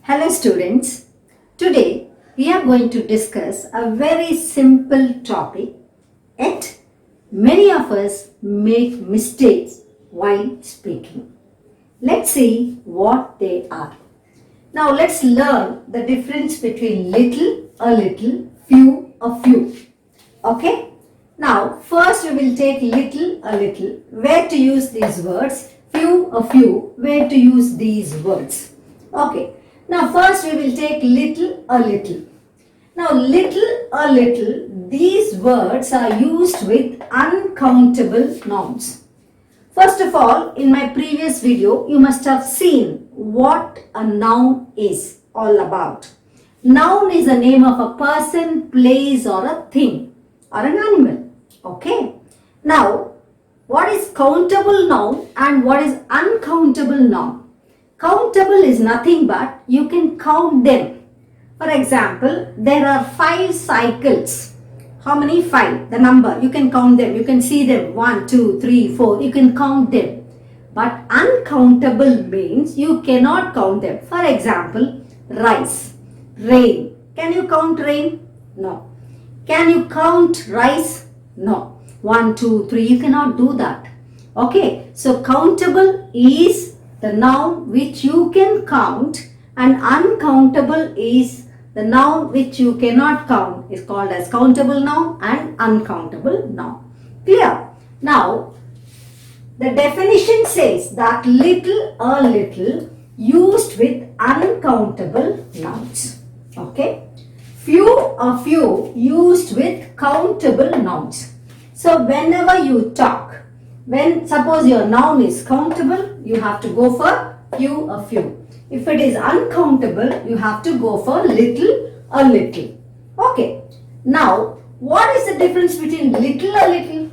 Hello students, today we are going to discuss a very simple topic, yet many of us make mistakes while speaking. Let's see what they are. Now let's learn the difference between little, a little, few, a few. Okay? Now first we will take little, a little, where to use these words, few, a few, where to use these words. Okay. Now first we will take little, a little. Now little, a little, these words are used with uncountable nouns. First of all, in my previous video, you must have seen what a noun is all about. Noun is the name of a person, place or a thing or an animal. Okay. Now, what is countable noun and what is uncountable noun? Countable is nothing but you can count them. For example, there are 5 cycles. How many? 5. The number. You can count them. You can see them. 1, 2, 3, 4. You can count them. But uncountable means you cannot count them. For example, rice, rain. Can you count rain? No. Can you count rice? No. 1, 2, 3. You cannot do that. Okay. So countable is the noun which you can count, and uncountable is the noun which you cannot count. Is called as countable noun and uncountable noun. Clear? Now, the definition says that little, a little used with uncountable nouns. Okay? Few, a few used with countable nouns. So, whenever you talk, when suppose your noun is countable, you have to go for few, a few. If it is uncountable, you have to go for little, a little. Okay. Now, what is the difference between little, a little?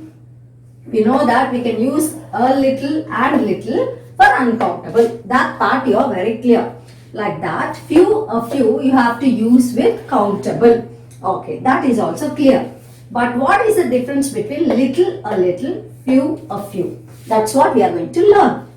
We know that we can use a little and little for uncountable. That part you are very clear. Like that, few, a few you have to use with countable. Okay, that is also clear. But what is the difference between little, a little, few, a few? That's what we are going to learn.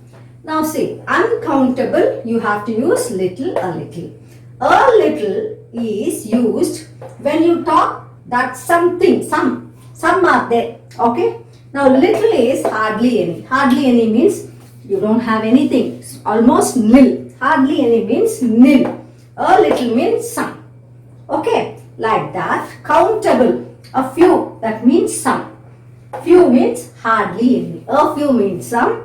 Now see, uncountable you have to use little, a little. A little is used when you talk that something, some are there. Okay. Now little is hardly any. Hardly any means you don't have anything. It's almost nil. Hardly any means nil. A little means some. Okay. Like that. Countable. A few, that means some. Few means hardly any. A few means some.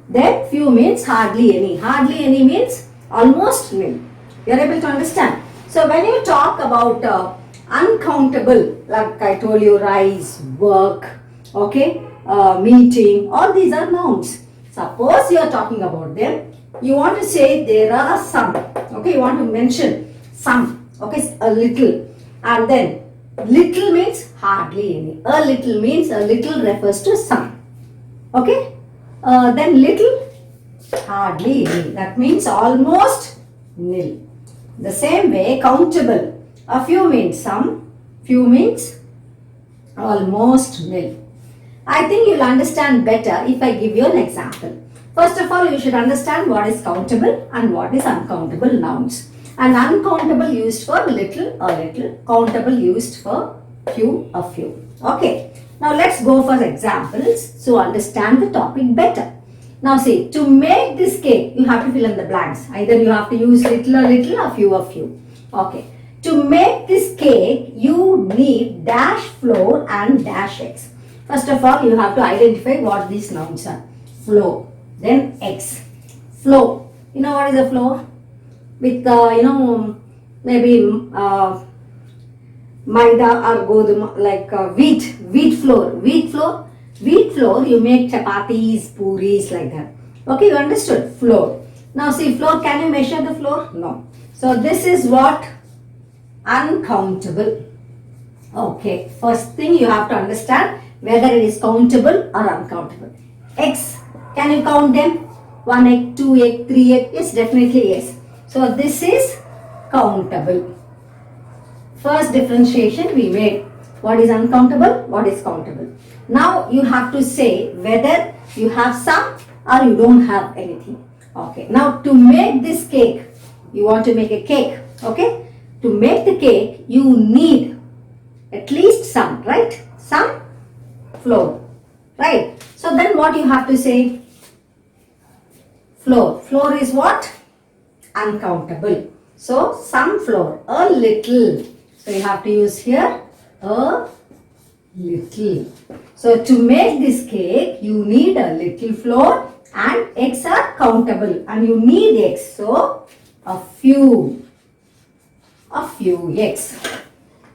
Then few means hardly any. Hardly any means almost nil. You are able to understand. So when you talk about uncountable, like I told you, rice, work, okay, meeting, all these are nouns. Suppose you are talking about them, you want to say there are some. Okay, you want to mention some. Okay, a little. And then little means hardly any. A little means a little refers to some. Okay. Then little, hardly any. That means almost nil. The same way, countable. A few means some. Few means almost nil. I think you'll understand better if I give you an example. First of all, you should understand what is countable and what is uncountable nouns. And uncountable used for little, a little. Countable used for few, a few. Okay. Now let's go for examples to understand the topic better. Now see, to make this cake, you have to fill in the blanks. Either you have to use little, a little, a few, a few. Okay. To make this cake, you need dash flour and dash eggs. First of all, you have to identify what these nouns are. Flour, then eggs. Flour. You know what is a flour? With maybe maida or goduma, like wheat flour you make chapatis, puris, like that. Okay, you understood? Flour. Now see, flour, can you measure the flour? No. So this is what? Uncountable. Okay, first thing you have to understand whether it is countable or uncountable. Eggs, can you count them? 1 egg, 2 egg, 3 egg? Yes, definitely yes. So this is countable. First differentiation we made. What is uncountable? What is countable? Now you have to say whether you have some or you don't have anything. Okay. Now to make this cake, you want to make a cake, okay? To make the cake, you need at least some, right? Some flour, right? So then what you have to say? Flour. Flour is what? Uncountable. So some flour, a little. So you have to use here a little. So to make this cake, you need a little flour and eggs are countable and you need eggs. So a few eggs.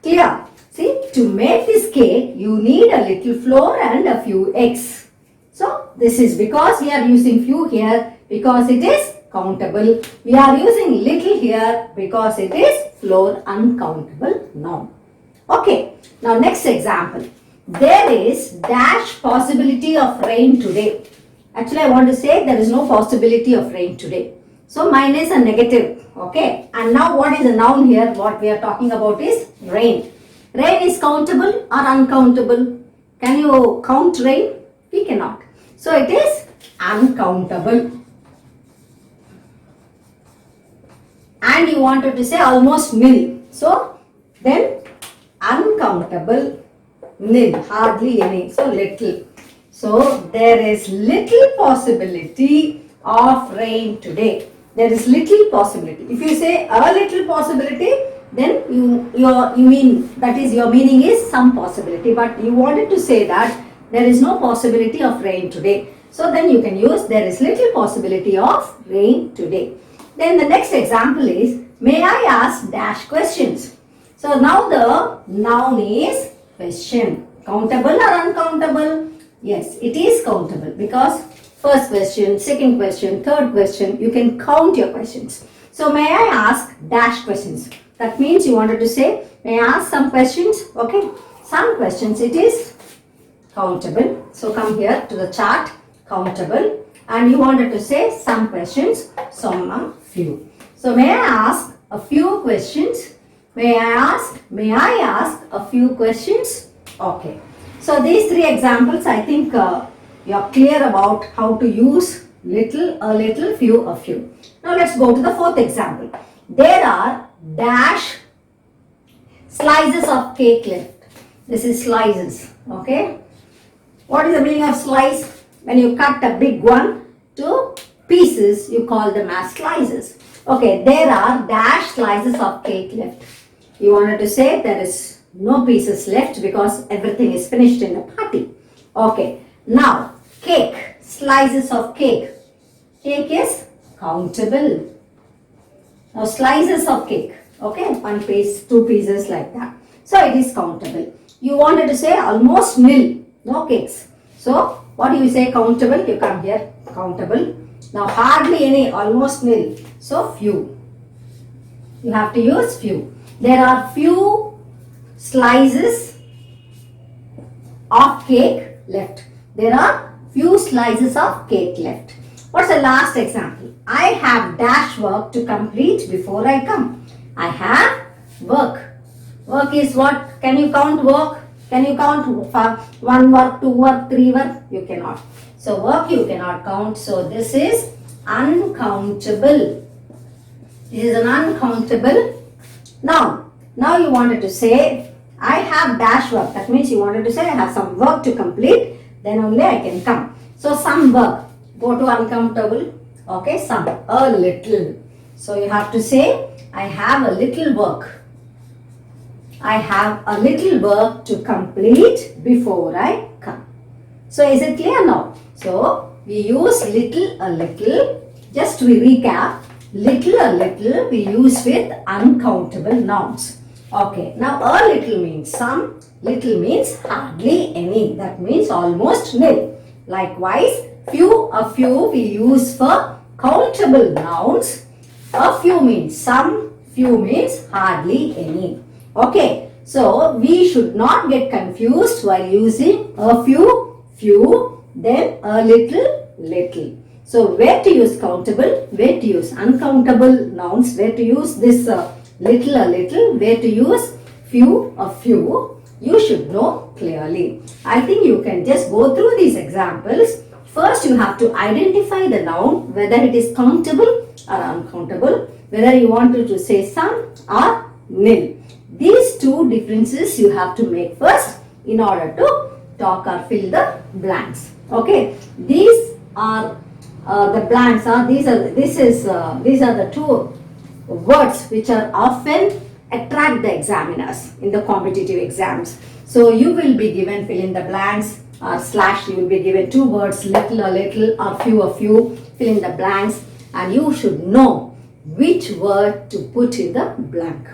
Clear? See, to make this cake, you need a little flour and a few eggs. So this is because we are using few here because it is countable. We are using little here because it is flour uncountable noun. Okay, now next example. There is dash possibility of rain today. Actually, I want to say there is no possibility of rain today. So mine is a negative. Okay, and now what is a noun here? What we are talking about is rain. Rain is countable or uncountable? Can you count rain? We cannot. So it is uncountable. And you wanted to say almost nil. So then uncountable, nil, hardly any. So little. So there is little possibility of rain today. There is little possibility. If you say a little possibility, then you mean that is your meaning is some possibility. But you wanted to say that there is no possibility of rain today. So then you can use there is little possibility of rain today. Then the next example is, may I ask dash questions? So now the noun is question. Countable or uncountable? Yes, it is countable because first question, second question, third question, you can count your questions. So may I ask dash questions? That means you wanted to say, may I ask some questions? Okay, some questions, it is countable. So come here to the chart, countable. And you wanted to say some questions, some are few. So may I ask a few questions? May I ask a few questions? Okay. So these three examples, I think you are clear about how to use little, a little, few, a few. Now let's go to the fourth example. There are dash slices of cake left. This is slices. Okay. What is the meaning of slice? When you cut a big one to pieces, you call them as slices. Okay, there are dash slices of cake left. You wanted to say there is no pieces left because everything is finished in the party. Okay, now cake, slices of cake. Cake is countable. Now slices of cake. Okay, one piece, two pieces like that. So it is countable. You wanted to say almost nil, no cakes. So what do you say countable? You come here, countable. Now hardly any, almost nil. So few. You have to use few. There are few slices of cake left. There are few slices of cake left. What's the last example? I have dash work to complete before I come. I have work. Work is what? Can you count work? Can you count one work, two work, three work? You cannot. So work you cannot count. So this is uncountable. This is an uncountable noun. Now you wanted to say, I have dash work. That means you wanted to say, I have some work to complete. Then only I can come. So some work. Go to uncountable. Okay, some. A little. So you have to say, I have a little work. I have a little work to complete before I come. So is it clear now? So we use little, a little. Just to recap, little, a little we use with uncountable nouns. Okay, now a little means some, little means hardly any. That means almost nil. Likewise, few, a few we use for countable nouns. A few means some, few means hardly any. Okay, so we should not get confused while using a few, then a little, little. So where to use countable, where to use uncountable nouns, where to use this little, a little, where to use few, a few, you should know clearly. I think you can just go through these examples. First you have to identify the noun, whether it is countable or uncountable, whether you wanted to say some or nil. These two differences you have to make first in order to talk or fill the blanks. Okay, these are the blanks. These are the two words which are often attract the examiners in the competitive exams. So you will be given fill in the blanks or slash. You will be given two words, little a little or few a few, fill in the blanks, and you should know which word to put in the blank.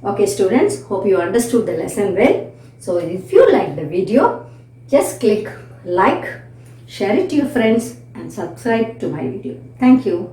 Okay students, hope you understood the lesson well. So if you like the video, just click like, share it to your friends and subscribe to my video. Thank you.